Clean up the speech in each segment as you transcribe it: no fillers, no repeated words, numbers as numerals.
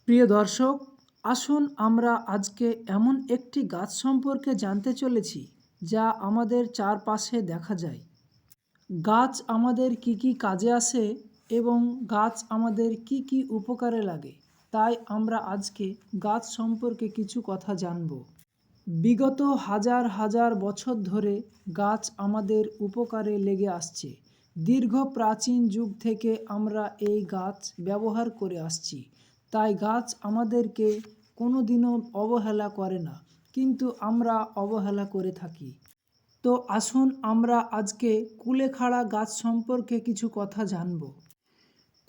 প্রিয় দর্শক, আসুন আমরা আজকে এমন একটি গাছ সম্পর্কে জানতে চলেছি যা আমাদের চারপাশে দেখা যায়। গাছ আমাদের কি কি কাজে আসে এবং গাছ আমাদের কি কি উপকারে লাগে, তাই আমরা আজকে গাছ সম্পর্কে কিছু কথা জানব। বিগত হাজার হাজার বছর ধরে গাছ আমাদের উপকারে লেগে আসছে। দীর্ঘ প্রাচীন যুগ থেকে আমরা এই গাছ ব্যবহার করে আসছি, তাই গাছ আমাদেরকে কোনো দিনও অবহেলা করে না, কিন্তু আমরা অবহেলা করে থাকি। তো আসুন আমরা আজকে কুলেখাড়া গাছ সম্পর্কে কিছু কথা জানব।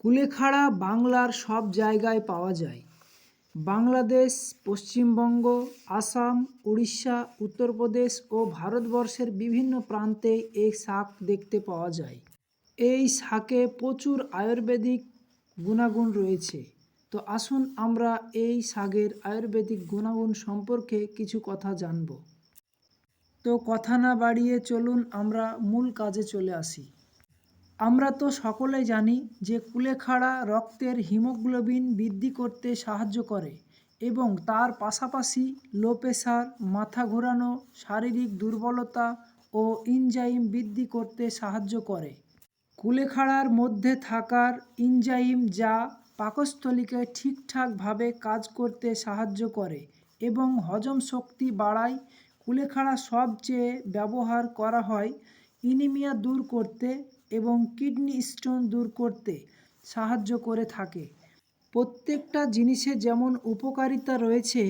কুলেখাড়া বাংলার সব জায়গায় পাওয়া যায়। বাংলাদেশ, পশ্চিমবঙ্গ, আসাম, উড়িষ্যা, উত্তরপ্রদেশ ও ভারতবর্ষের বিভিন্ন প্রান্তে এই শাক দেখতে পাওয়া যায়। এই শাকে প্রচুর আয়ুর্বেদিক গুণাগুণ রয়েছে। তো আসুন আমরা এই শাকের আয়ুর্বেদিক গুণাগুণ সম্পর্কে কিছু কথা জানব। তো কথা না বাড়িয়ে চলুন আমরা মূল কাজে চলে আসি। আমরা তো সকলেই জানি যে কুলেখাড়া রক্তের হিমোগ্লোবিন বৃদ্ধি করতে সাহায্য করে এবং তার পাশাপাশি লো প্রেশার, মাথা ঘোরানো, শারীরিক দুর্বলতা ও এনজাইম বৃদ্ধি করতে সাহায্য করে। কুলেখাড়ার মধ্যে থাকার এনজাইম যা পাকস্থলীকে ঠিকঠাকভাবে কাজ করতে সাহায্য করে এবং হজম শক্তি বাড়ায়। কুলেখাড়া সবচেয়ে ব্যবহার করা হয় অ্যানিমিয়া দূর করতে এবং কিডনি স্টোন দূর করতে সাহায্য করে থাকে। প্রত্যেকটা জিনিসে যেমন উপকারিতা রয়েছে,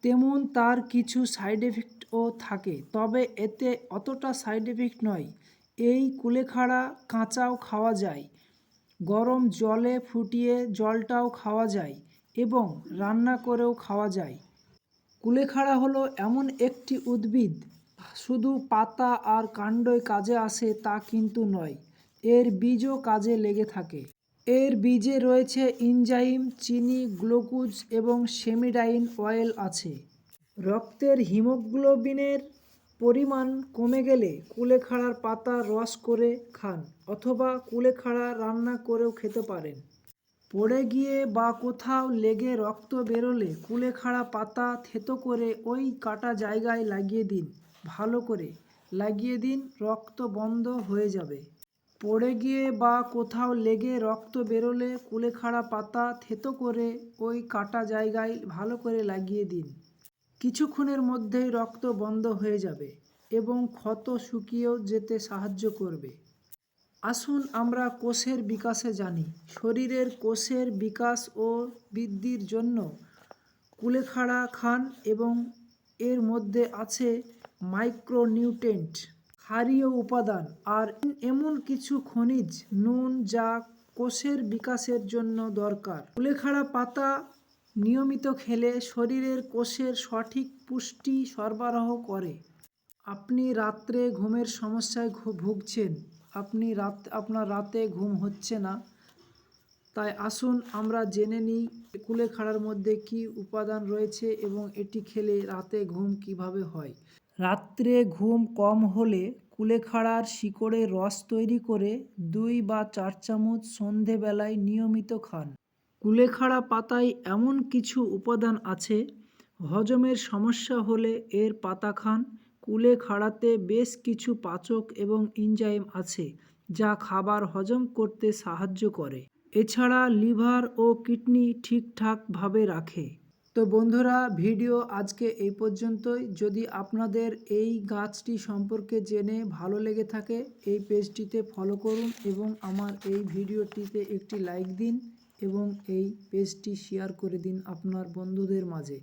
তেমন তার কিছু সাইড এফেক্টও থাকে, তবে এতে অতটা সাইড এফেক্ট নয়। এই কুলেখাড়া কাঁচাও খাওয়া যায়, গরম জলে ফুটিয়ে জলটাও খাওয়া যায় এবং রান্না করেও খাওয়া যায়। কুলেখাড়া হলো এমন একটি উদ্ভিদ, শুধু পাতা আর কাণ্ডই কাজে আসে তা কিন্তু নয়, এর বীজও কাজে লেগে থাকে। এর বীজে রয়েছে এনজাইম, চিনি, গ্লুকোজ এবং সেমিডাইন অয়েল আছে। রক্তের হিমোগ্লোবিনের পরিমাণ কমে গেলে কুলেখাড়ার পাতা রস করে খান অথবা কুলেখাড়া রান্না করেও খেতে পারেন। পড়ে গিয়ে বা কোথাও লেগে রক্ত বেরোলে কুলেখাড়া পাতা থেতো করে ওই কাটা জায়গায় লাগিয়ে দিন, ভালো করে লাগিয়ে দিন, রক্ত বন্ধ হয়ে যাবে। পড়ে গিয়ে বা কোথাও লেগে রক্ত বেরোলে কুলেখাড়া পাতা থেতো করে ওই কাটা জায়গায় ভালো করে লাগিয়ে দিন, কিছুক্ষণের মধ্যেই রক্ত বন্ধ হয়ে যাবে এবং ক্ষত শুকিয়েও যেতে সাহায্য করবে। আসুন আমরা কোষের বিকাশে জানি। শরীরের কোষের বিকাশ ও বৃদ্ধির জন্য কুলেখাড়া খান এবং এর মধ্যে আছে মাইক্রোনিউট্রিয়েন্ট, ক্ষারীয় উপাদান আর এমন কিছু খনিজ নুন যা কোষের বিকাশের জন্য দরকার। কুলেখাড়া পাতা নিয়মিত খেলে শরীরের কোষের সঠিক পুষ্টি সরবরাহ করে। আপনি রাত্রে ঘুমের সমস্যায় ভুগছেন, আপনার রাতে ঘুম হচ্ছে না, তাই আসুন আমরা জেনে নিই কুলেখাড়ার মধ্যে কি উপাদান রয়েছে এবং এটি খেলে রাতে ঘুম কিভাবে হয়। রাত্রে ঘুম কম হলে কুলেখাড়ার শিকড়ের রস তৈরি করে 2 বা 4 চামচ সন্ধেবেলায় নিয়মিত খান। কুলেখাড়া পাতায় এমন কিছু উপাদান আছে, হজমের সমস্যা হলে এর পাতা খান। কুলেখাড়াতে বেশ কিছু পাচক এবং এনজাইম আছে যা খাবার হজম করতে সাহায্য করে, এছাড়া লিভার ও কিডনি ঠিকঠাকভাবে রাখে। তো বন্ধুরা, ভিডিও আজকে এই পর্যন্তই। যদি আপনাদের এই গাছটি সম্পর্কে জেনে ভালো লেগে থাকে, এই পেজটিতে ফলো করুন এবং আমার এই ভিডিওটিতে একটি লাইক দিন এবং এই পেজটি শেয়ার করে দিন আপনার বন্ধুদের মাঝে।